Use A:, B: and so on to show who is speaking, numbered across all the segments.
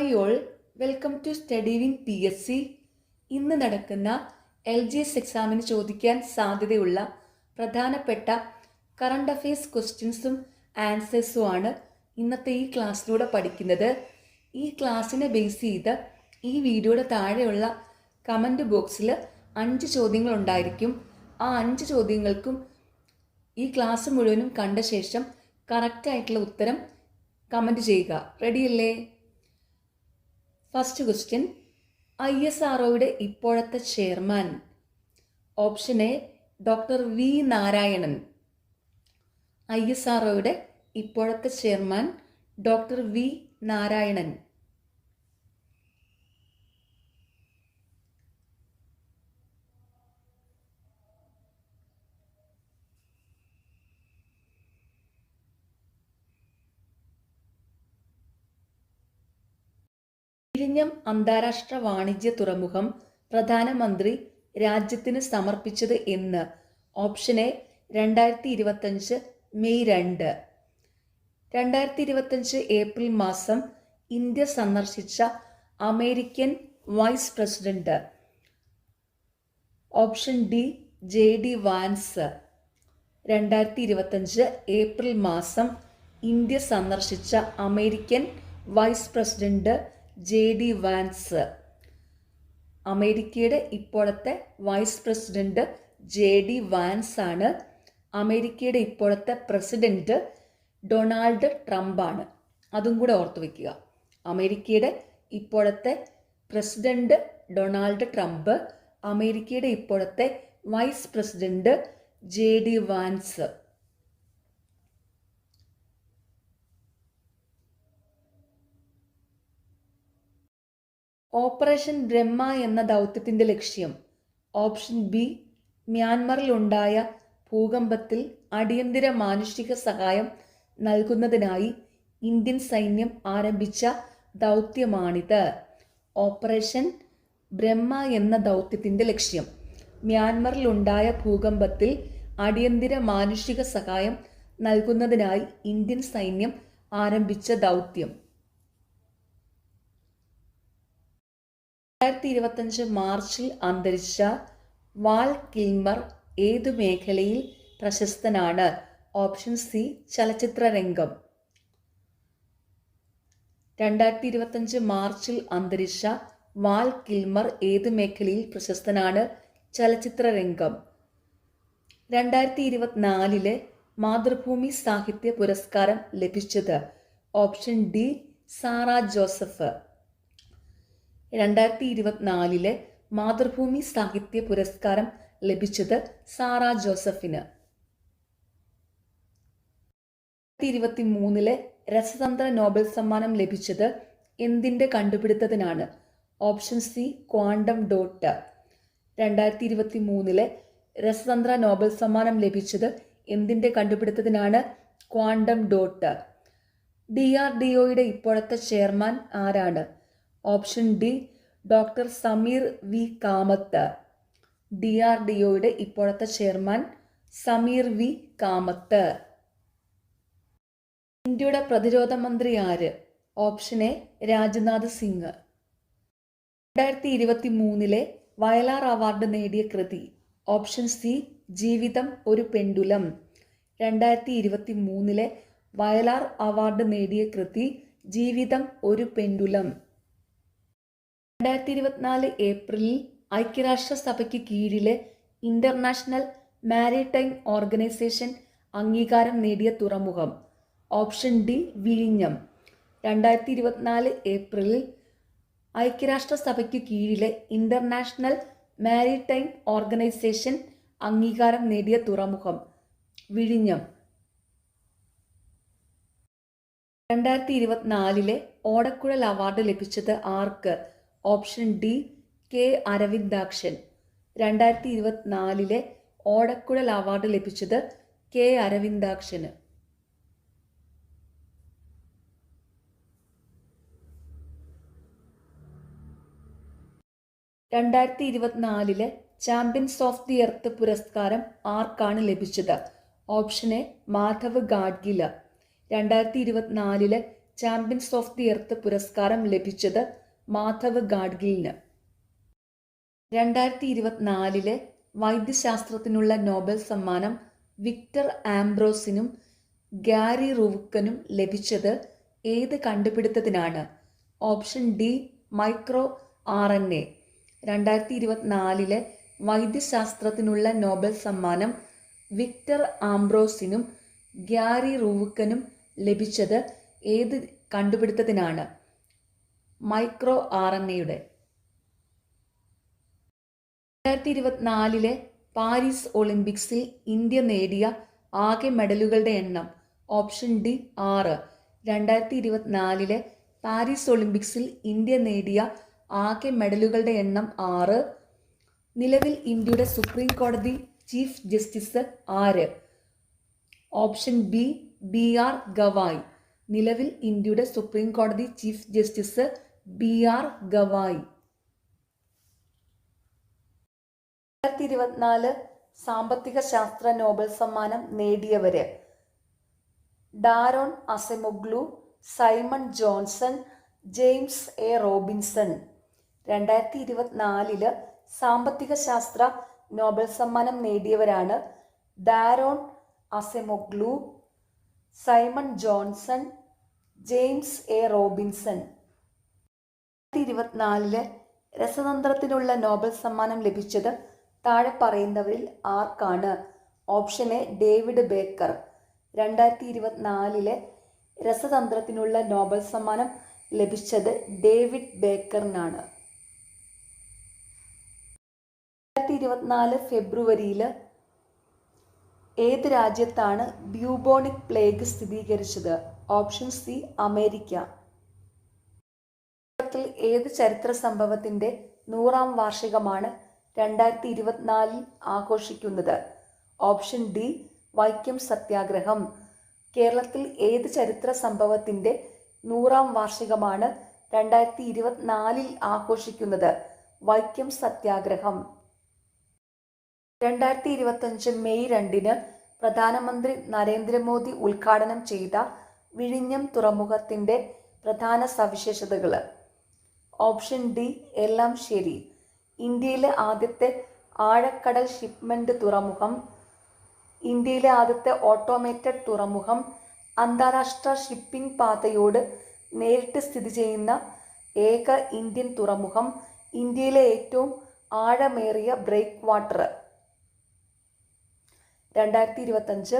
A: Hi all, welcome to study win PSC. ഇന്ന് നടക്കുന്ന LGS എക്സാമിന് ചോദിക്കാൻ സാധ്യതയുള്ള പ്രധാനപ്പെട്ട കറണ്ട് അഫെയർസ് ക്വസ്റ്റ്യൻസും ആൻസേഴ്സുമാണ് ഇന്നത്തെ ഈ ക്ലാസ്സിലൂടെ പഠിക്കുന്നത്. ഈ ക്ലാസ്സിനെ ബേസ് ചെയ്ത് ഈ വീഡിയോയുടെ താഴെയുള്ള കമൻറ്റ് ബോക്സിൽ 5 ചോദ്യങ്ങളുണ്ടായിരിക്കും. ആ 5 ചോദ്യങ്ങൾക്കും ഈ ക്ലാസ് മുഴുവനും കണ്ട ശേഷം കറക്റ്റായിട്ടുള്ള ഉത്തരം കമൻറ്റ് ചെയ്യുക. റെഡിയല്ലേ? ഫസ്റ്റ് ക്വസ്റ്റ്യൻ, ISROയുടെ ഇപ്പോഴത്തെ chairman. Option A doctor V Narayanan. ISROയുടെ ഇപ്പോഴത്തെ ചെയർമാൻ ഡോക്ടർ വി നാരായണൻ. വിഴിഞ്ഞം അന്താരാഷ്ട്ര വാണിജ്യ തുറമുഖം പ്രധാനമന്ത്രി രാജ്യത്തിന് സമർപ്പിച്ചത് എന്ന്. Option A 2025 May 2. 2025 ഏപ്രിൽ മാസം ഇന്ത്യ സന്ദർശിച്ച American vice president. Option D JD Vance. 2025 April മാസം ഇന്ത്യ സന്ദർശിച്ച American vice president JD Vance. അമേരിക്കയുടെ ഇപ്പോഴത്തെ വൈസ് പ്രസിഡന്റ് JD വാൻസ് ആണ്. അമേരിക്കയുടെ ഇപ്പോഴത്തെ പ്രസിഡന്റ് ഡൊണാൾഡ് ട്രംപ് ആണ്. അതും കൂടെ ഓർത്തു വയ്ക്കുക. അമേരിക്കയുടെ ഇപ്പോഴത്തെ പ്രസിഡന്റ് ഡൊണാൾഡ് ട്രംപ്, അമേരിക്കയുടെ ഇപ്പോഴത്തെ vice president JD Vance. Operation Brahma എന്ന ദൗത്യത്തിൻ്റെ ലക്ഷ്യം. ഓപ്ഷൻ ബി മ്യാൻമറിലുണ്ടായ ഭൂകമ്പത്തിൽ അടിയന്തര മാനുഷിക സഹായം നൽകുന്നതിനായി ഇന്ത്യൻ സൈന്യം ആരംഭിച്ച ദൗത്യമാണിത്. ഓപ്പറേഷൻ ബ്രഹ്മ എന്ന ദൗത്യത്തിൻ്റെ ലക്ഷ്യം മ്യാൻമറിലുണ്ടായ ഭൂകമ്പത്തിൽ അടിയന്തര മാനുഷിക സഹായം നൽകുന്നതിനായി ഇന്ത്യൻ സൈന്യം ആരംഭിച്ച ദൗത്യം. 2025 മാർച്ചിൽ അന്തരിച്ച വാൽ കിൽമർ ഏതു മേഖലയിൽ പ്രശസ്തനാണ്? ഓപ്ഷൻ സി ചലച്ചിത്ര രംഗം. 2025 മാർച്ചിൽ അന്തരിച്ച വാൽ കിൽമർ ഏതു മേഖലയിൽ പ്രശസ്തനാണ്? ചലച്ചിത്ര രംഗം. 2024 മാതൃഭൂമി സാഹിത്യ പുരസ്കാരം ലഭിച്ചത്? Option D Sara Joseph. 2024 മാതൃഭൂമി സാഹിത്യ പുരസ്കാരം ലഭിച്ചത് സാറ ജോസഫിന്. 2023 രസതന്ത്ര നോബൽ സമ്മാനം ലഭിച്ചത് എന്തിൻ്റെ കണ്ടുപിടുത്തത്തിനാണ്? Option C quantum dot. 2023 രസതന്ത്ര നോബൽ സമ്മാനം ലഭിച്ചത് എന്തിൻ്റെ കണ്ടുപിടുത്തത്തിനാണ്? Quantum dot. DRDOയുടെ ഇപ്പോഴത്തെ ചെയർമാൻ ആരാണ്? Option D doctor Sameer V Kamath. DRDOയുടെ ഇപ്പോഴത്തെ ചെയർമാൻ സമീർ വി കാമത്ത്. ഇന്ത്യയുടെ പ്രതിരോധ മന്ത്രി ആര്? Option A Rajnath Singh. 2023 Vayalar award നേടിയ കൃതി? ഓപ്ഷൻ സി ജീവിതം ഒരു പെൻഡുലം. 2023 വയലാർ അവാർഡ് നേടിയ കൃതി ജീവിതം ഒരു പെൻഡുലം. 2024 ഏപ്രിലിൽ ഐക്യരാഷ്ട്രസഭയ്ക്ക് കീഴിലെ ഇന്റർനാഷണൽ മാരിടൈം ഓർഗനൈസേഷൻ അംഗീകാരം നേടിയ തുറമുഖം? ഓപ്ഷൻ ഡി വിഴിഞ്ഞം. 2024 ഏപ്രിലിൽ ഐക്യരാഷ്ട്രസഭയ്ക്ക് കീഴിലെ ഇന്റർനാഷണൽ മാരിടൈം ഓർഗനൈസേഷൻ അംഗീകാരം നേടിയ തുറമുഖം? വിഴിഞ്ഞം. 2024 ഓടക്കുഴൽ അവാർഡ് ലഭിച്ചത് ആർക്ക്? Option D K Aravindakshan. 2024 Odakkuzhal award ലഭിച്ചത് K അരവിന്ദാക്ഷന്. 2024 ചാമ്പ്യൻസ് ഓഫ് ദി എർത്ത് പുരസ്കാരം ആർക്കാണ് ലഭിച്ചത്? Option A Madhav Gadgil. 2024 Champions of the Earth പുരസ്കാരം ലഭിച്ചത് മാധവ് ഗാഡ്ഗിലിന്. 2024 വൈദ്യശാസ്ത്രത്തിനുള്ള നോബൽ സമ്മാനം വിക്ടർ ആംബ്രോസിനും ഗാരി റുവുക്കനും ലഭിച്ചത് ഏത് കണ്ടുപിടുത്തത്തിനാണ്? Option D micro RNA. 2024 വൈദ്യശാസ്ത്രത്തിനുള്ള നോബൽ സമ്മാനം വിക്ടർ ആംബ്രോസിനും ഗാരി റുവുക്കനും ലഭിച്ചത് ഏത് കണ്ടുപിടുത്തത്തിനാണ്? മൈക്രോ RNAയുടെ. 2024 പാരീസ് ഒളിമ്പിക്സിൽ ഇന്ത്യ നേടിയ ആകെ മെഡലുകളുടെ എണ്ണം. Option D 6. 2024 പാരീസ് ഒളിമ്പിക്സിൽ ഇന്ത്യ നേടിയ ആകെ മെഡലുകളുടെ എണ്ണം 6. നിലവിൽ ഇന്ത്യയുടെ സുപ്രീം കോടതി ചീഫ് ജസ്റ്റിസ് ആര്? Option B BR Gavai. നിലവിൽ ഇന്ത്യയുടെ സുപ്രീം കോടതി ചീഫ് ജസ്റ്റിസ് BR ഗവായ്. 2024 സാമ്പത്തിക ശാസ്ത്ര നോബൽ സമ്മാനം നേടിയവര്: Daron Acemoglu, Simon Johnson, James A Robinson. 2024 സാമ്പത്തിക ശാസ്ത്ര നോബൽ സമ്മാനം നേടിയവരാണ് Daron Acemoglu, Simon Johnson, James A Robinson. 2024 രസതന്ത്രത്തിനുള്ള നോബൽ സമ്മാനം ലഭിച്ചത് താഴെ പറയുന്നവരിൽ ആർക്കാണ്? Option A David Baker. 2024 രസതന്ത്രത്തിനുള്ള നോബൽ സമ്മാനം ലഭിച്ചത് ഡേവിഡ് ബേക്കറിനാണ്. 2024 ഫെബ്രുവരിയിൽ ഏത് രാജ്യത്താണ് ബ്യൂബോണിക് പ്ലേഗ് സ്ഥിരീകരിച്ചത്? Option C America. ഏത് ചരിത്ര സംഭവത്തിന്റെ 100ാം വാർഷികമാണ് 2024 ആഘോഷിക്കുന്നത്? ഓപ്ഷൻ ഡി വൈക്കം സത്യാഗ്രഹം. കേരളത്തിൽ ഏത് ചരിത്ര സംഭവത്തിന്റെ 100ാം വാർഷികമാണ് 2024 ആഘോഷിക്കുന്നത്? വൈക്കം സത്യാഗ്രഹം. 2025 മെയ് 2 പ്രധാനമന്ത്രി നരേന്ദ്രമോദി ഉദ്ഘാടനം ചെയ്ത വിഴിഞ്ഞം തുറമുഖത്തിന്റെ പ്രധാന സവിശേഷതകൾ. ഓപ്ഷൻ ഡി എല്ലാം ശരി. ഇന്ത്യയിലെ ആദ്യത്തെ ആഴക്കടൽ ഷിപ്മെന്റ് തുറമുഖം, ഇന്ത്യയിലെ ആദ്യത്തെ ഓട്ടോമേറ്റഡ് തുറമുഖം, അന്താരാഷ്ട്ര ഷിപ്പിംഗ് പാതയോട് നേരിട്ട് സ്ഥിതി ചെയ്യുന്ന ഏക ഇന്ത്യൻ തുറമുഖം, ഇന്ത്യയിലെ ഏറ്റവും ആഴമേറിയ ബ്രേക്ക് വാട്ടർ. 2025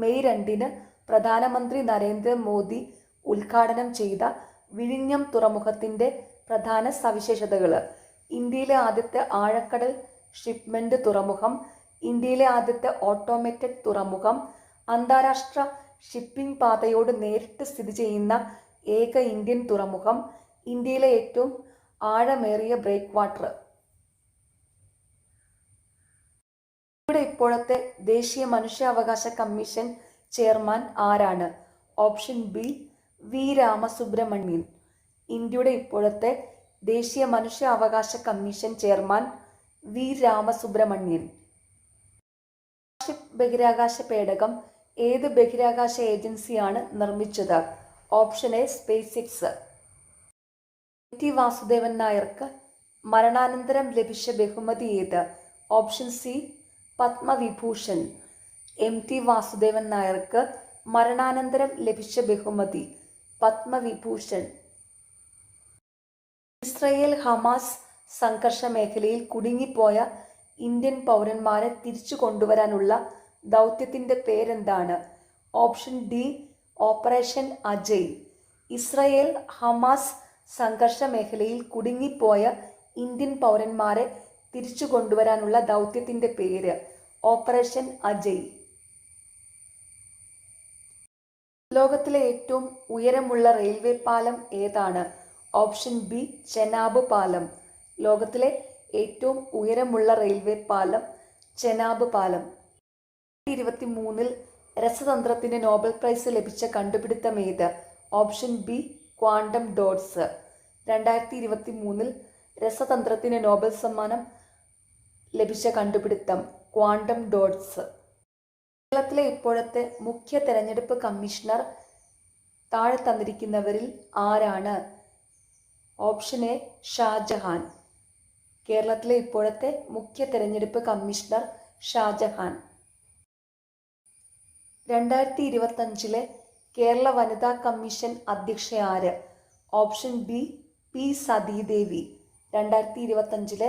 A: മെയ് 2 പ്രധാനമന്ത്രി നരേന്ദ്രമോദി ഉദ്ഘാടനം ചെയ്ത വിഴിഞ്ഞം തുറമുഖത്തിന്റെ പ്രധാന സവിശേഷതകൾ. ഇന്ത്യയിലെ ആദ്യത്തെ ആഴക്കടൽ ഷിപ്മെന്റ് തുറമുഖം, ഇന്ത്യയിലെ ആദ്യത്തെ ഓട്ടോമേറ്റഡ് തുറമുഖം, അന്താരാഷ്ട്ര ഷിപ്പിംഗ് പാതയോട് നേരിട്ട് സ്ഥിതി ചെയ്യുന്ന ഏക ഇന്ത്യൻ തുറമുഖം, ഇന്ത്യയിലെ ഏറ്റവും ആഴമേറിയ ബ്രേക്ക് വാട്ടർ. ഇന്ത്യയുടെ ഇപ്പോഴത്തെ ദേശീയ മനുഷ്യാവകാശ കമ്മീഷൻ ചെയർമാൻ ആരാണ്? Option B V Ramasubramanian. ഇന്ത്യയുടെ ഇപ്പോഴത്തെ ദേശീയ മനുഷ്യാവകാശ commission chairman V Ramasubramanian. Starship ബഹിരാകാശ പേടകം ഏത് ബഹിരാകാശ ഏജൻസിയാണ് നിർമ്മിച്ചത്? Option A SpaceX. T Vasudevan നായർക്ക് മരണാനന്തരം ലഭിച്ച ബഹുമതി ഏത്? Option C Padma Vibhushan. T Vasudevan നായർക്ക് മരണാനന്തരം ലഭിച്ച ബഹുമതി പത്മവിഭൂഷൺ. ഇസ്രയേൽ ഹമാസ് സംഘർഷ മേഖലയിൽ കുടുങ്ങിപ്പോയ ഇന്ത്യൻ പൗരന്മാരെ തിരിച്ചു കൊണ്ടുവരാനുള്ള ദൗത്യത്തിന്റെ പേരെന്താണ്? Option D operation Ajay. Israel Hamas സംഘർഷ മേഖലയിൽ കുടുങ്ങിപ്പോയ ഇന്ത്യൻ പൗരന്മാരെ തിരിച്ചു കൊണ്ടുവരാനുള്ള ദൗത്യത്തിന്റെ പേര് ഓപ്പറേഷൻ അജയ്. ലോകത്തിലെ ഏറ്റവും ഉയരമുള്ള റെയിൽവേ പാലം ഏതാണ്? ഓപ്ഷൻ ബി ചെനാബ് പാലം. ലോകത്തിലെ ഏറ്റവും ഉയരമുള്ള റെയിൽവേ പാലം ചെനാബ് പാലം. 2023 രസതന്ത്രത്തിന് നോബൽ പ്രൈസ് ലഭിച്ച കണ്ടുപിടുത്തം ഏത്? Option B quantum dots. 2023 രസതന്ത്രത്തിന് നോബൽ സമ്മാനം ലഭിച്ച കണ്ടുപിടുത്തം ക്വാണ്ടം ഡോട്ട്സ്. കേരളത്തിലെ ഇപ്പോഴത്തെ മുഖ്യ തെരഞ്ഞെടുപ്പ് കമ്മീഷണർ താഴെ തന്നിരിക്കുന്നവരിൽ ആരാണ്? Option A Shajahan. കേരളത്തിലെ ഇപ്പോഴത്തെ മുഖ്യ തെരഞ്ഞെടുപ്പ് കമ്മീഷണർ ഷാജഹാൻ. 2025 കേരള വനിതാ കമ്മീഷൻ അധ്യക്ഷ ആര്? Option B P Sathidevi. 2025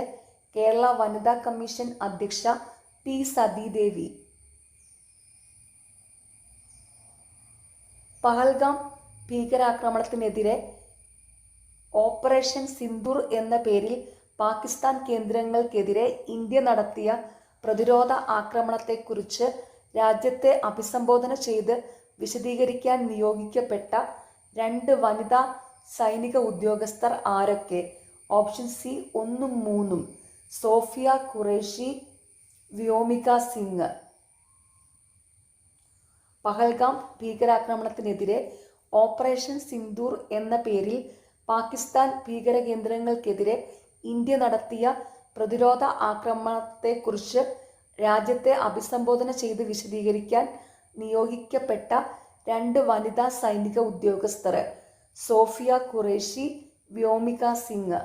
A: Kerala വനിതാ കമ്മീഷൻ അധ്യക്ഷ പി സതീദേവി. പഹൽഗാം ഭീകരാക്രമണത്തിനെതിരെ ഓപ്പറേഷൻ സിന്ദൂർ എന്ന പേരിൽ പാകിസ്ഥാൻ കേന്ദ്രങ്ങൾക്കെതിരെ ഇന്ത്യ നടത്തിയ പ്രതിരോധ ആക്രമണത്തെക്കുറിച്ച് രാജ്യത്തെ അഭിസംബോധന ചെയ്ത് വിശദീകരിക്കാൻ നിയോഗിക്കപ്പെട്ട 2 വനിതാ സൈനിക ഉദ്യോഗസ്ഥർ ആരൊക്കെ? ഓപ്ഷൻ സി 1ഉം 3ഉം. സോഫിയ ഖുറേഷി, വ്യോമിക സിംഗ്. പഹൽഗാം ഭീകരാക്രമണത്തിനെതിരെ ഓപ്പറേഷൻ സിന്ദൂർ എന്ന പേരിൽ പാകിസ്ഥാൻ ഭീകരകേന്ദ്രങ്ങൾക്കെതിരെ ഇന്ത്യ നടത്തിയ പ്രതിരോധ ആക്രമണത്തെക്കുറിച്ച് രാജ്യത്തെ അഭിസംബോധന ചെയ്ത് വിശദീകരിക്കാൻ നിയോഗിക്കപ്പെട്ട 2 വനിതാ സൈനിക ഉദ്യോഗസ്ഥർ സോഫിയ ഖുറേഷി, വ്യോമിക സിംഗ്.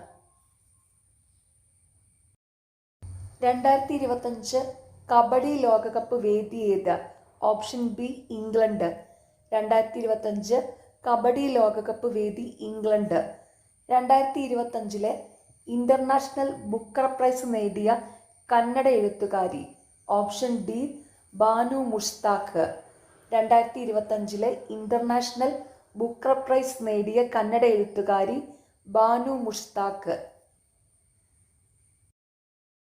A: 2025 കബഡി ലോകകപ്പ് വേദി ഏത്? Option B England. 2025 കബഡി ലോകകപ്പ് വേദി ഇംഗ്ലണ്ട്. 2025 ഇന്റർനാഷണൽ ബുക്കർ പ്രൈസ് നേടിയ കന്നഡ എഴുത്തുകാരി. Option D Banu Mushtaq. 2025 international Booker prize നേടിയ കന്നഡ എഴുത്തുകാരി ബാനു മുഷ്താഖ്.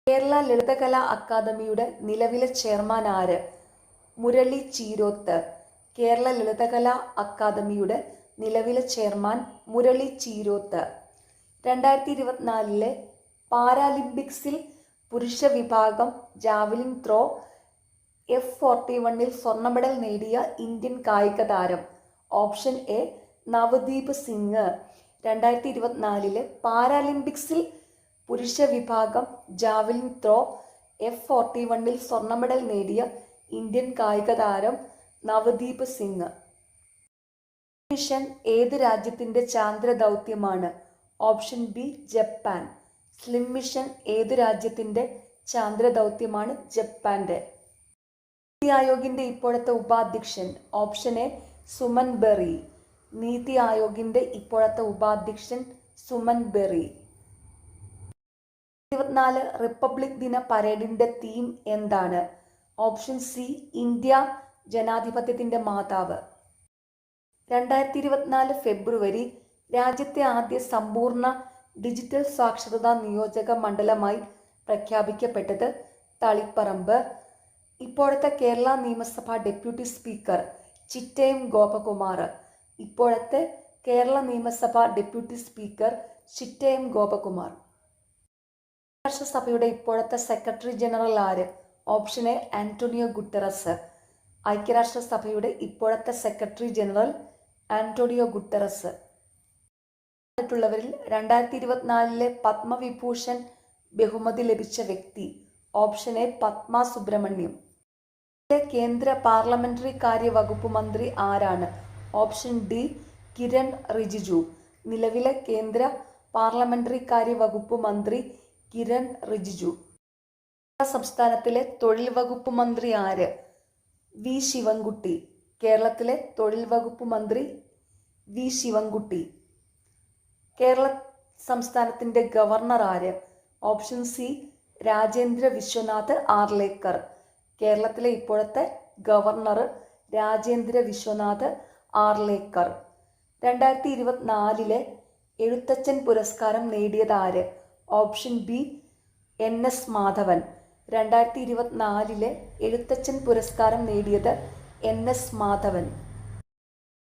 A: കേരള ലളിതകലാ അക്കാദമിയുടെ നിലവിലെ ചെയർമാൻ ആര്? മുരളി ചീരോത്ത്. കേരള ലളിതകലാ അക്കാദമിയുടെ നിലവിലെ ചെയർമാൻ മുരളി ചീരോത്ത്. 2024 പാരാലിമ്പിക്സിൽ പുരുഷ വിഭാഗം ജാവലിൻ ത്രോ F41 സ്വർണ്ണ മെഡൽ നേടിയ ഇന്ത്യൻ കായിക താരം. Option A Navdeep Singh. 2024 പാരാലിമ്പിക്സിൽ പുരുഷ വിഭാഗം ജാവലിൻ ത്രോ F41 സ്വർണ്ണ മെഡൽ നേടിയ ഇന്ത്യൻ കായിക താരം നവദീപ് സിംഗ്. മിഷൻ ഏത് രാജ്യത്തിന്റെ ചാന്ദ്ര ദൗത്യമാണ്? Option B Japan. Slim mission ഏത് രാജ്യത്തിന്റെ ചാന്ദ്ര ദൗത്യമാണ്? ജപ്പാന്റെ. നീതി ആയോഗിന്റെ ഇപ്പോഴത്തെ ഉപാധ്യക്ഷൻ. Option A Suman berry. നീതി ആയോഗിന്റെ ഇപ്പോഴത്തെ ഉപാധ്യക്ഷൻ സുമൻ ബെറി. 2024 റിപ്പബ്ലിക് ദിന പരേഡിന്റെ തീം എന്താണ്? ഓപ്ഷൻ സി ഇന്ത്യ ജനാധിപത്യത്തിന്റെ മാതാവ്. 2024 ഫെബ്രുവരി രാജ്യത്തെ ആദ്യ സമ്പൂർണ്ണ ഡിജിറ്റൽ സാക്ഷരതാ നിയോജക മണ്ഡലമായി പ്രഖ്യാപിക്കപ്പെട്ടത് തളിപ്പറമ്പ്. ഇപ്പോഴത്തെ കേരള നിയമസഭാ ഡെപ്യൂട്ടി സ്പീക്കർ ചിറ്റയം ഗോപകുമാർ. ഇപ്പോഴത്തെ കേരള നിയമസഭാ ഡെപ്യൂട്ടി സ്പീക്കർ ചിറ്റയം ഗോപകുമാർ. ഐക്യരാഷ്ട്രസഭയുടെ ഇപ്പോഴത്തെ സെക്രട്ടറി ജനറൽ ആര്? Option A Antonio Guterres. ഐക്യരാഷ്ട്രസഭയുടെ ഇപ്പോഴത്തെ സെക്രട്ടറി ജനറൽ ആന്റോണിയോ ഗുട്ടറസ്. ിൽ 2024 പത്മവിഭൂഷൺ ബഹുമതി ലഭിച്ച വ്യക്തി. Option A Padma Subrahmanyam. കേന്ദ്ര പാർലമെന്ററി കാര്യ വകുപ്പ് മന്ത്രി ആരാണ്? Option D Kiren Rijiju. നിലവിലെ കേന്ദ്ര പാർലമെന്ററി കാര്യ വകുപ്പ് മന്ത്രി കിരൺ റിജിജു. സംസ്ഥാനത്തിലെ തൊഴിൽ വകുപ്പ് മന്ത്രി ആര്? വി ശിവൻകുട്ടി. കേരളത്തിലെ തൊഴിൽ വകുപ്പ് മന്ത്രി വി ശിവൻകുട്ടി. കേരള സംസ്ഥാനത്തിന്റെ ഗവർണർ ആര്? Option C Rajendra Vishwanath Arlekar. കേരളത്തിലെ ഇപ്പോഴത്തെ ഗവർണർ രാജേന്ദ്ര വിശ്വനാഥ് ആർലേക്കർ. 2024 എഴുത്തച്ഛൻ പുരസ്കാരം നേടിയത് ആര്? Option B NS Madhavan. 2024 Ezhuthachan പുരസ്കാരം നേടിയത് NS മാധവൻ.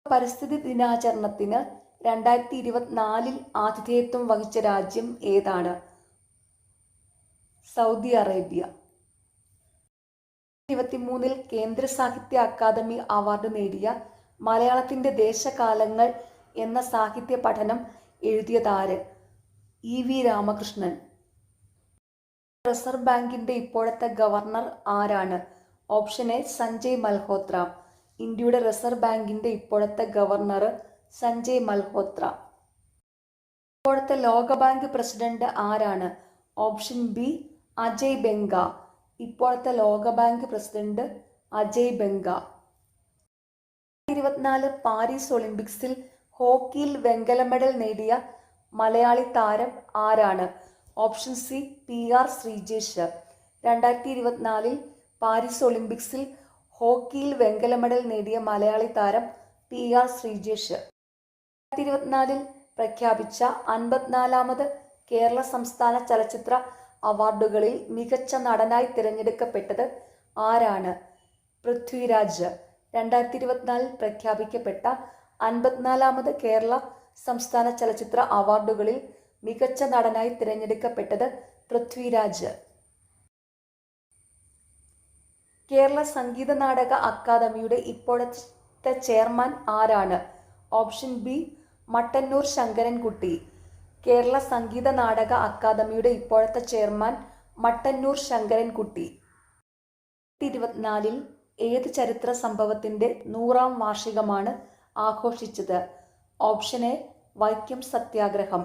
A: പരിസ്ഥിതി ദിനാചരണത്തിന് 2024 ആതിഥേയത്വം വഹിച്ച രാജ്യം ഏതാണ്? Saudi Arabia. 2023 കേന്ദ്ര സാഹിത്യ അക്കാദമി അവാർഡ് നേടിയ മലയാളത്തിന്റെ ദേശകാലങ്ങൾ എന്ന സാഹിത്യ പഠനം എഴുതിയതാര്? EV രാമകൃഷ്ണൻ. റിസർവ് ബാങ്കിന്റെ ഇപ്പോഴത്തെ ഗവർണർ ആരാണ്? Option A Sanjay Malhotra. ഇന്ത്യയുടെ റിസർവ് ബാങ്കിന്റെ ഇപ്പോഴത്തെ ഗവർണർ സഞ്ജയ് മൽഹോത്ര. ഇപ്പോഴത്തെ ലോകബാങ്ക് പ്രസിഡന്റ് ആരാണ്? Option B Ajay Banga. ഇപ്പോഴത്തെ ലോകബാങ്ക് പ്രസിഡന്റ് അജയ് ബംഗ. 2024 പാരീസ് ഒളിമ്പിക്സിൽ ഹോക്കിയിൽ വെങ്കല മെഡൽ നേടിയ മലയാളി താരം ആരാണ്? Option C PR Sreejesh. 2024 Paris ഒളിമ്പിക്സിൽ ഹോക്കിയിൽ വെങ്കല മെഡൽ നേടിയ മലയാളി താരം PR ശ്രീജേഷ്. 2024 പ്രഖ്യാപിച്ച 54ാമത് കേരള സംസ്ഥാന ചലച്ചിത്ര അവാർഡുകളിൽ മികച്ച നടനായി തിരഞ്ഞെടുക്കപ്പെട്ടത് ആരാണ്? പൃഥ്വിരാജ്. 2024 പ്രഖ്യാപിക്കപ്പെട്ട 54ാമത് കേരള സംസ്ഥാന ചലച്ചിത്ര അവാർഡുകളിൽ മികച്ച നടനായി തിരഞ്ഞെടുക്കപ്പെട്ടത് പൃഥ്വിരാജ്. കേരള സംഗീത നാടക അക്കാദമിയുടെ ഇപ്പോഴത്തെ ചെയർമാൻ ആരാണ്? Option B Mattannur Sankarankutty. കേരള സംഗീത നാടക അക്കാദമിയുടെ ഇപ്പോഴത്തെ ചെയർമാൻ മട്ടന്നൂർ ശങ്കരൻകുട്ടി. 2024 ഏത് ചരിത്ര സംഭവത്തിന്റെ 100ാം വാർഷികമാണ് ആഘോഷിച്ചത്? ഓപ്ഷൻ എ വൈക്കം സത്യാഗ്രഹം.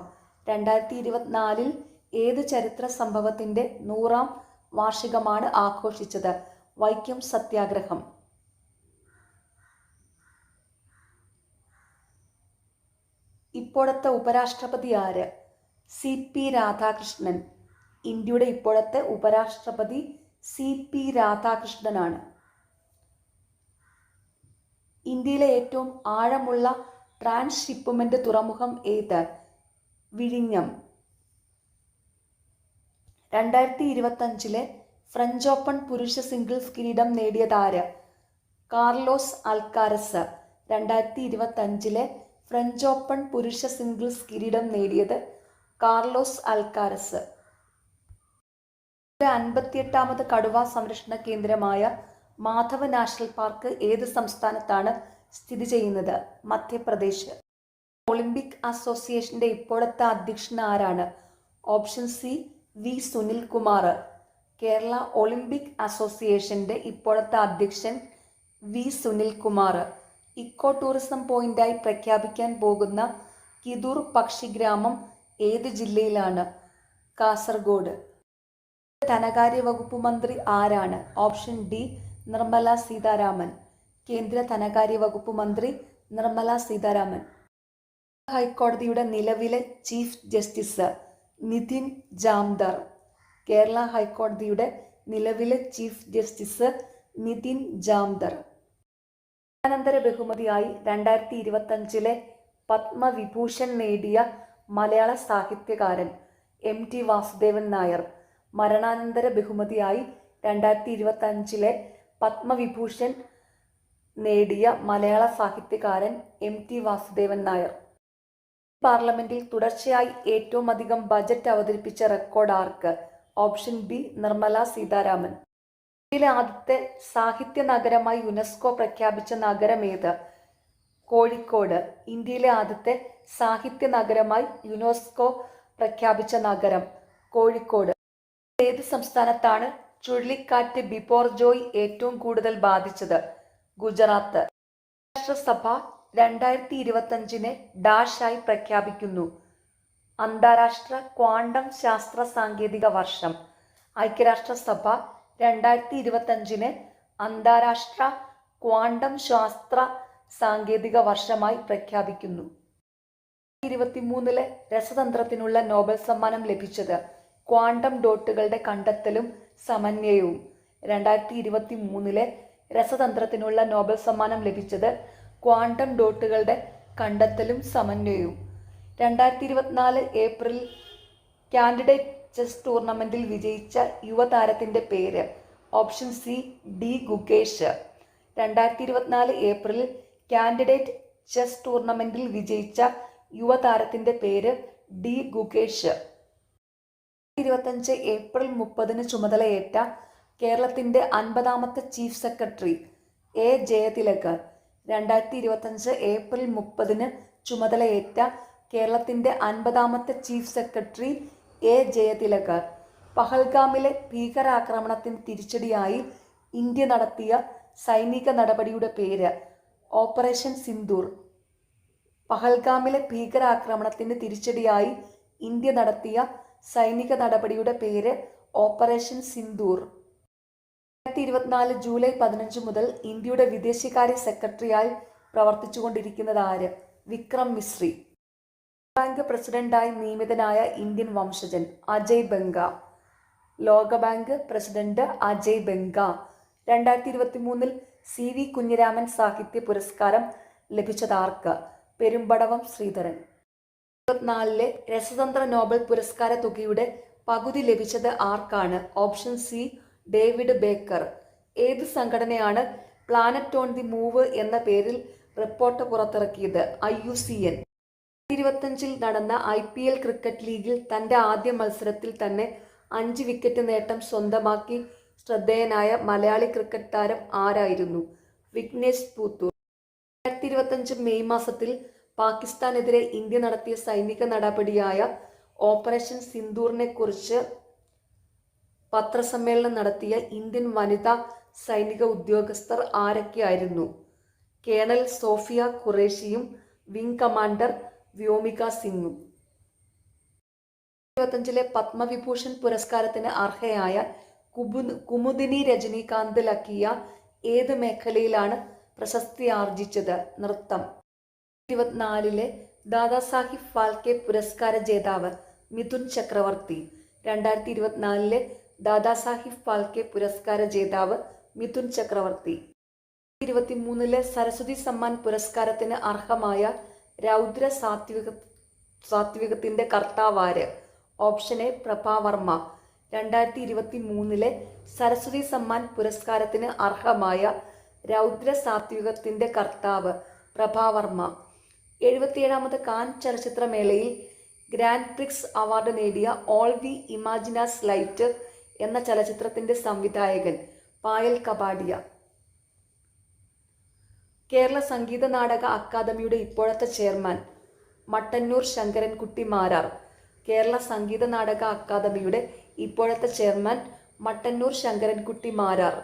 A: 2024 ഏത് ചരിത്ര സംഭവത്തിന്റെ 100ാം വാർഷികമാണ് ആഘോഷിച്ചത്? വൈക്കം സത്യാഗ്രഹം. ഇപ്പോഴത്തെ ഉപരാഷ്ട്രപതി ആര്? CP രാധാകൃഷ്ണൻ. ഇന്ത്യയുടെ ഇപ്പോഴത്തെ ഉപരാഷ്ട്രപതി CP രാധാകൃഷ്ണനാണ്. ഇന്ത്യയിലെ ഏറ്റവും ആഴമുള്ള ട്രാൻസ്ഷിപ്മെന്റ് തുറമുഖം ഏത്? വിഴിഞ്ഞം. 2025 ഫ്രഞ്ച് ഓപ്പൺ പുരുഷ സിംഗിൾസ് കിരീടം നേടിയതാര്? Carlos Alcaraz. 2025 ഫ്രഞ്ച് ഓപ്പൺ പുരുഷ സിംഗിൾസ് കിരീടം നേടിയത് കാർലോസ് അൽക്കാരസ്. 58ാമത് കടുവ സംരക്ഷണ കേന്ദ്രമായ മാധവ നാഷണൽ പാർക്ക് ഏത് സംസ്ഥാനത്താണ് സ്ഥിതി ചെയ്യുന്നത്? മധ്യപ്രദേശ്. ഒളിമ്പിക് അസോസിയേഷന്റെ ഇപ്പോഴത്തെ അധ്യക്ഷൻ ആരാണ്? Option C V Sunilkumar. Kerala Olympic അസോസിയേഷന്റെ ഇപ്പോഴത്തെ അധ്യക്ഷൻ V സുനിൽകുമാർ. ഇക്കോ ടൂറിസം പോയിന്റായി പ്രഖ്യാപിക്കാൻ പോകുന്ന കിദൂർ പക്ഷിഗ്രാമം ഏത് ജില്ലയിലാണ്? കാസർഗോഡ്. ധനകാര്യ വകുപ്പ് മന്ത്രി ആരാണ്? Option D Nirmala Sitharaman. കേന്ദ്ര ധനകാര്യ വകുപ്പ് മന്ത്രി നിർമ്മല സീതാരാമൻ. ഹൈക്കോടതിയുടെ നിലവിലെ ചീഫ് ജസ്റ്റിസ് നിതിൻ ജാംദർ. കേരള ഹൈക്കോടതിയുടെ നിലവിലെ ചീഫ് ജസ്റ്റിസ് നിതിൻ ജാംദർ. മരണാനന്തര ബഹുമതിയായി 2025 പത്മവിഭൂഷൺ നേടിയ മലയാള സാഹിത്യകാരൻ MT വാസുദേവൻ നായർ. മരണാനന്തര ബഹുമതിയായി 2025 പത്മവിഭൂഷൺ നേടിയ മലയാള സാഹിത്യകാരൻ MT വാസുദേവൻ നായർ. പാർലമെന്റിൽ തുടർച്ചയായി ഏറ്റവും അധികം ബജറ്റ് അവതരിപ്പിച്ച റെക്കോർഡ് ആർക്ക്? Option B Nirmala Sitharaman. ഇന്ത്യയിലെ ആദ്യത്തെ സാഹിത്യ നഗരമായി യുനെസ്കോ പ്രഖ്യാപിച്ച നഗരം ഏത്? കോഴിക്കോട്. ഇന്ത്യയിലെ ആദ്യത്തെ സാഹിത്യ നഗരമായി യുനെസ്കോ പ്രഖ്യാപിച്ച നഗരം കോഴിക്കോട്. ഏത് സംസ്ഥാനത്താണ് ചുഴലിക്കാറ്റ് ബിപോർജോയ് ഏറ്റവും കൂടുതൽ ബാധിച്ചത്? ഗുജറാത്ത്. രാഷ്ട്രസഭ 2025 ഡാഷായി പ്രഖ്യാപിക്കുന്നു? അന്താരാഷ്ട്ര ക്വാണ്ടം ശാസ്ത്ര സാങ്കേതിക വർഷം. ഐക്യരാഷ്ട്രസഭ 2025 അന്താരാഷ്ട്ര ക്വാണ്ടം ശാസ്ത്ര സാങ്കേതിക വർഷമായി പ്രഖ്യാപിക്കുന്നു. 2023 രസതന്ത്രത്തിനുള്ള നോബൽ സമ്മാനം ലഭിച്ചത്? ക്വാണ്ടം ഡോട്ടുകളുടെ കണ്ടെത്തലും സമന്വയവും. 2023 രസതന്ത്രത്തിനുള്ള നോബൽ സമ്മാനം ലഭിച്ചത് ക്വാണ്ടം ഡോട്ടുകളുടെ കണ്ടെത്തലും സമന്വയവും. 2024 ഏപ്രിലിൽ കാൻഡിഡേറ്റ് ചെസ് ടൂർണമെന്റിൽ വിജയിച്ച യുവതാരത്തിന്റെ പേര്? Option C D Gukesh. 2024 ഏപ്രിലിൽ കാൻഡിഡേറ്റ് ചെസ് ടൂർണമെന്റിൽ വിജയിച്ച യുവതാരത്തിന്റെ പേര് ഡി ഗുകേഷ്. 2025 ഏപ്രിൽ 30 ചുമതലയേറ്റ കേരളത്തിന്റെ 50ാമത്തെ chief secretary A Jayathilak. 2025 April 30 ചുമതലയേറ്റ കേരളത്തിന്റെ 50ാമത്തെ ചീഫ് സെക്രട്ടറി A ജയതിലക്. പഹൽഗാമിലെ ഭീകരാക്രമണത്തിന് തിരിച്ചടിയായി ഇന്ത്യ നടത്തിയ സൈനിക നടപടിയുടെ പേര്? ഓപ്പറേഷൻ സിന്ദൂർ. പഹൽഗാമിലെ ഭീകരാക്രമണത്തിന് തിരിച്ചടിയായി ഇന്ത്യ നടത്തിയ സൈനിക നടപടിയുടെ പേര് ഓപ്പറേഷൻ സിന്ദൂർ. 2024 ജൂലൈ 15 മുതൽ ഇന്ത്യയുടെ വിദേശകാര്യ സെക്രട്ടറിയായി പ്രവർത്തിച്ചുകൊണ്ടിരിക്കുന്നത് ആര്? വിക്രം മിശ്രി. ബാങ്ക് പ്രസിഡന്റായി നിയമിതനായ ഇന്ത്യൻ വംശജൻ അജയ് ബംഗ. ലോകബാങ്ക് പ്രസിഡന്റ് അജയ് ബംഗ. 2023 CV കുഞ്ഞിരാമൻ സാഹിത്യ പുരസ്കാരം ലഭിച്ചതാർക്ക്? പെരുമ്പടവം ശ്രീധരൻ. 2024 രസതന്ത്ര നോബൽ പുരസ്കാര തുകയുടെ പകുതി ലഭിച്ചത് ആർക്കാണ്? Option C David Baker. ഏത് സംഘടനയാണ് പ്ലാനറ്റ് ഓൺ ദി മൂവ് എന്ന പേരിൽ റിപ്പോർട്ട് പുറത്തിറക്കിയത്? IUCN. 2025 നടന്ന IPL ക്രിക്കറ്റ് ലീഗിൽ തന്റെ ആദ്യ മത്സരത്തിൽ തന്നെ 5 വിക്കറ്റ് നേട്ടം സ്വന്തമാക്കി ശ്രദ്ധേയനായ മലയാളി ക്രിക്കറ്റ് താരം ആരായിരുന്നു? വിഘ്നേഷ് പുത്തൂർ. 2025 മെയ് മാസത്തിൽ പാകിസ്ഥാനെതിരെ ഇന്ത്യ നടത്തിയ സൈനിക നടപടിയായ ഓപ്പറേഷൻ സിന്ദൂറിനെ കുറിച്ച് പത്രസമ്മേളനം നടത്തിയ ഇന്ത്യൻ വനിതാ സൈനിക ഉദ്യോഗസ്ഥർ ആരൊക്കെയായിരുന്നു? കേണൽ സോഫിയ ഖുറേഷിയും വിംഗ് കമാൻഡർ വ്യോമിക സിംഗും. 2025 പത്മവിഭൂഷൺ പുരസ്കാരത്തിന് അർഹയായ കുമുദിനി രജനീകാന്ത് ലക്കിയ ഏത് മേഖലയിലാണ് പ്രശസ്തി ആർജിച്ചത്? നൃത്തം. 2024 ദാദാസാഹിബ് ഫാൽക്കെ പുരസ്കാര ജേതാവ് മിഥുൻ ചക്രവർത്തി. 2024 ദാദാസാഹിബ് ഫാൽക്കെ പുരസ്കാര ജേതാവ് മിഥുൻ ചക്രവർത്തി. 2023 സരസ്വതി സമ്മാൻ പുരസ്കാരത്തിന് അർഹമായ രൗദ്ര സാത്വികത്തിന്റെ കർത്താവാര്? Option A Prabha Varma. 2023 സരസ്വതി സമ്മാൻ പുരസ്കാരത്തിന് അർഹമായ രൗദ്ര സാത്വികത്തിന്റെ കർത്താവ് പ്രഭാവർമ്മ. 77ാമത് കാൻ ചലച്ചിത്രമേളയിൽ ഗ്രാൻഡ് പ്രിക്സ് അവാർഡ് നേടിയ ഓൾ വി ഇമാജിനാസ് ലൈറ്റ് എന്ന ചലച്ചിത്രത്തിന്റെ സംവിധായകൻ പായൽ കപാഡിയ. കേരള സംഗീത നാടക അക്കാദമിയുടെ ഇപ്പോഴത്തെ ചെയർമാൻ മട്ടന്നൂർ ശങ്കരൻകുട്ടി മാരാർ. കേരള സംഗീത നാടക അക്കാദമിയുടെ ഇപ്പോഴത്തെ ചെയർമാൻ മട്ടന്നൂർ ശങ്കരൻകുട്ടി മാരാർ.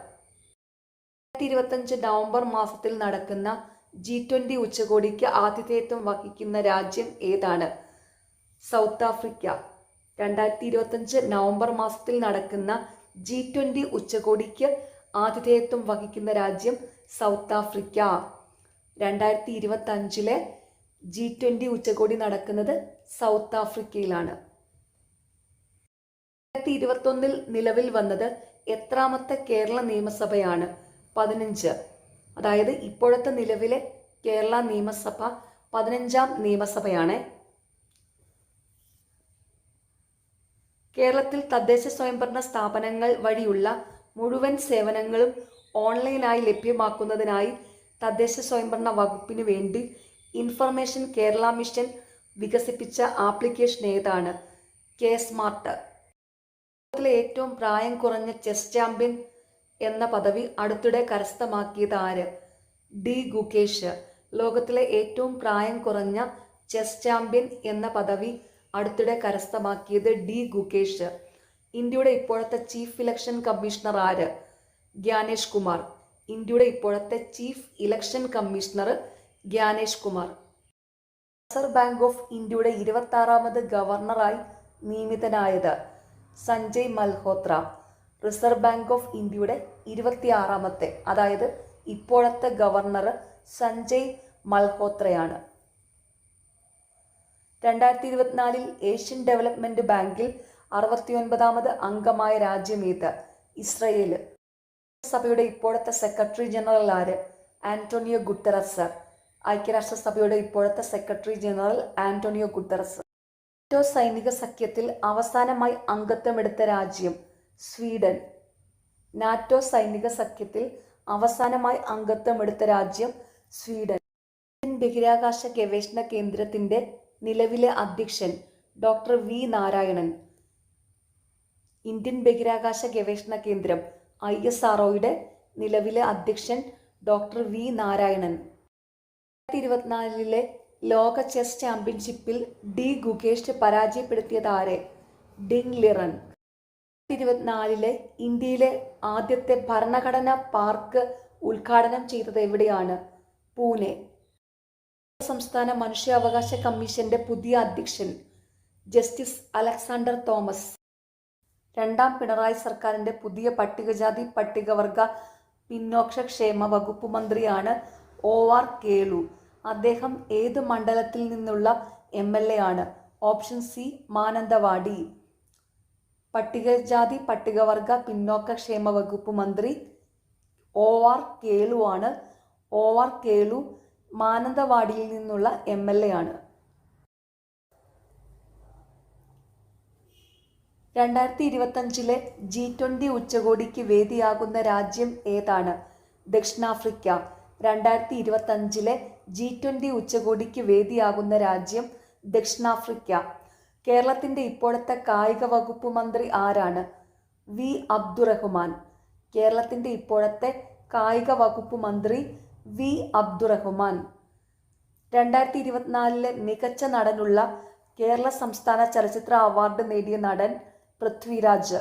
A: 2025 നവംബർ മാസത്തിൽ നടക്കുന്ന G20 ഉച്ചകോടിക്ക് ആതിഥേയത്വം വഹിക്കുന്ന രാജ്യം ഏതാണ്? South Africa. 2025 നവംബർ മാസത്തിൽ നടക്കുന്ന G20 ഉച്ചകോടിക്ക് ആതിഥേയത്വം വഹിക്കുന്ന രാജ്യം സൗത്ത് ആഫ്രിക്ക. 2025 G20 ഉച്ചകോടി നടക്കുന്നത് സൗത്ത് ആഫ്രിക്കയിലാണ്. 2021 നിലവിൽ വന്നത് എത്രാമത്തെ കേരള നിയമസഭയാണ്? 15. അതായത് ഇപ്പോഴത്തെ നിലവിലെ കേരള നിയമസഭ 15ാം നിയമസഭയാണ്. കേരളത്തിൽ തദ്ദേശ സ്വയംഭരണ സ്ഥാപനങ്ങൾ വഴിയുള്ള മുഴുവൻ സേവനങ്ങളും ഓൺലൈനായി ലഭ്യമാക്കുന്നതിനായി തദ്ദേശ സ്വയംഭരണ വകുപ്പിന് വേണ്ടി ഇൻഫർമേഷൻ കേരള മിഷൻ വികസിപ്പിച്ച ആപ്ലിക്കേഷൻ ഏതാണ്? K smart. ലോകത്തിലെ ഏറ്റവും പ്രായം കുറഞ്ഞ ചെസ് ചാമ്പ്യൻ എന്ന പദവി അടുത്തിടെ കരസ്ഥമാക്കിയത് ആര്? ഡി ഗുകേഷ്. ലോകത്തിലെ ഏറ്റവും പ്രായം കുറഞ്ഞ ചെസ് ചാമ്പ്യൻ എന്ന പദവി അടുത്തിടെ കരസ്ഥമാക്കിയത് ഡി ഗുകേഷ്. ഇന്ത്യയുടെ ഇപ്പോഴത്തെ ചീഫ് ഇലക്ഷൻ കമ്മീഷണർ ആര്? ഗ്യാനേഷ് കുമാർ. ഇന്ത്യയുടെ ഇപ്പോഴത്തെ chief election commissioner Gyanesh Kumar. Reserve bank of ഇന്ത്യയുടെ 26ാമത് ഗവർണറായി നിയമിതനായത്? Sanjay Malhotra. Reserve bank of ഇന്ത്യയുടെ 26ാമത്തെ, അതായത് ഇപ്പോഴത്തെ ഗവർണർ സഞ്ജയ് മൽഹോത്രയാണ്. 2024 ഏഷ്യൻ ഡെവലപ്മെന്റ് ബാങ്കിൽ 69ാമത് അംഗമായ രാജ്യം ഏത്? ഇസ്രയേൽ. സഭയുടെ ഇപ്പോഴത്തെ സെക്രട്ടറി ജനറൽ ആര്? Antonio Guterres. ഐക്യരാഷ്ട്രസഭയുടെ ഇപ്പോഴത്തെ secretary general Antonio Guterres. NATO സൈനിക സഖ്യത്തിൽ അവസാനമായി അംഗത്വമെടുത്ത രാജ്യം? സ്വീഡൻ. നാറ്റോ സൈനിക സഖ്യത്തിൽ അവസാനമായി അംഗത്വമെടുത്ത രാജ്യം സ്വീഡൻ. ഇന്ത്യൻ ബഹിരാകാശ ഗവേഷണ കേന്ദ്രത്തിന്റെ നിലവിലെ അധ്യക്ഷൻ ഡോക്ടർ വി നാരായണൻ. ഇന്ത്യൻ ബഹിരാകാശ ഗവേഷണ കേന്ദ്രം ISROയുടെ നിലവിലെ അധ്യക്ഷൻ ഡോക്ടർ വി നാരായണൻ. 2024 ലോക ചെസ് ചാമ്പ്യൻഷിപ്പിൽ ഡി ഗുകേഷ് പരാജയപ്പെടുത്തിയത് ആരെ? Ding Liren. 2024 ഇന്ത്യയിലെ ആദ്യത്തെ ഭരണഘടനാ പാർക്ക് ഉദ്ഘാടനം ചെയ്തത് എവിടെയാണ്? പൂനെ. സംസ്ഥാന മനുഷ്യാവകാശ കമ്മീഷന്റെ പുതിയ അധ്യക്ഷൻ ജസ്റ്റിസ് അലക്സാണ്ടർ തോമസ്. രണ്ടാം പിണറായി സർക്കാരിന്റെ പുതിയ പട്ടികജാതി പട്ടികവർഗ പിന്നോക്ഷക്ഷേമ വകുപ്പ് മന്ത്രിയാണ് OR കേളു. അദ്ദേഹം ഏത് മണ്ഡലത്തിൽ നിന്നുള്ള MLA ആണ്? Option C Mananthavady. പട്ടികജാതി പട്ടികവർഗ പിന്നോക്കക്ഷേമ വകുപ്പ് മന്ത്രി OR കേളു ആണ്. OR കേളു മാനന്തവാടിയിൽ നിന്നുള്ള MLA ആണ്. 2025 G20 ഉച്ചകോടിക്ക് വേദിയാകുന്ന രാജ്യം ഏതാണ്? ദക്ഷിണാഫ്രിക്ക. 2025 G20 ഉച്ചകോടിക്ക് വേദിയാകുന്ന രാജ്യം ദക്ഷിണാഫ്രിക്ക. കേരളത്തിന്റെ ഇപ്പോഴത്തെ കായിക വകുപ്പ് മന്ത്രി ആരാണ്? വി അബ്ദുറഹ്മാൻ. കേരളത്തിന്റെ ഇപ്പോഴത്തെ കായിക വകുപ്പ് മന്ത്രി വി അബ്ദുറഹ്മാൻ. 2024 മികച്ച നടനുള്ള കേരള സംസ്ഥാന ചലച്ചിത്ര അവാർഡ് നേടിയ നടൻ പൃഥ്വിരാജ്.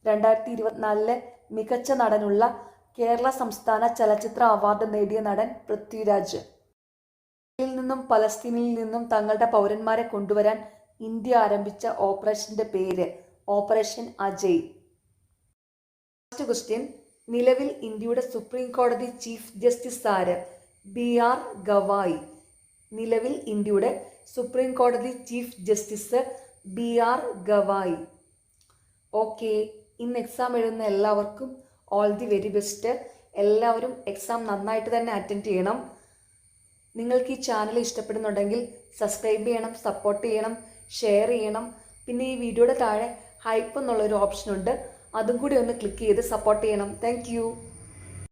A: 2024 മികച്ച നടനുള്ള കേരള സംസ്ഥാന ചലച്ചിത്ര അവാർഡ് നേടിയ നടൻ പൃഥ്വിരാജ്. ഇസ്രായേലിൽ നിന്നും പലസ്തീനിൽ നിന്നും തങ്ങളുടെ പൗരന്മാരെ കൊണ്ടുവരാൻ ഇന്ത്യ ആരംഭിച്ച ഓപ്പറേഷന്റെ പേര് ഓപ്പറേഷൻ അജയ്. ഫസ്റ്റ് ക്വസ്റ്റ്യൻ, നിലവിൽ ഇന്ത്യയുടെ സുപ്രീം കോടതി ചീഫ് ജസ്റ്റിസ് ആര്? BR ഗവായി. നിലവിൽ ഇന്ത്യയുടെ സുപ്രീം കോടതി chief justice BR Gavai. Okay, ഇന്ന് എക്സാം എഴുതുന്ന എല്ലാവർക്കും ഓൾ ദി വെരി ബെസ്റ്റ്. എല്ലാവരും എക്സാം നന്നായിട്ട് തന്നെ അറ്റൻഡ് ചെയ്യണം. നിങ്ങൾക്ക് ഈ ചാനൽ ഇഷ്ടപ്പെടുന്നുണ്ടെങ്കിൽ സബ്സ്ക്രൈബ് ചെയ്യണം, സപ്പോർട്ട് ചെയ്യണം, ഷെയർ ചെയ്യണം. പിന്നെ ഈ വീഡിയോയുടെ താഴെ ഹൈപ്പ് എന്നുള്ളൊരു ഓപ്ഷൻ ഉണ്ട്, അതും കൂടി ഒന്ന് ക്ലിക്ക് ചെയ്ത് സപ്പോർട്ട് ചെയ്യണം. താങ്ക്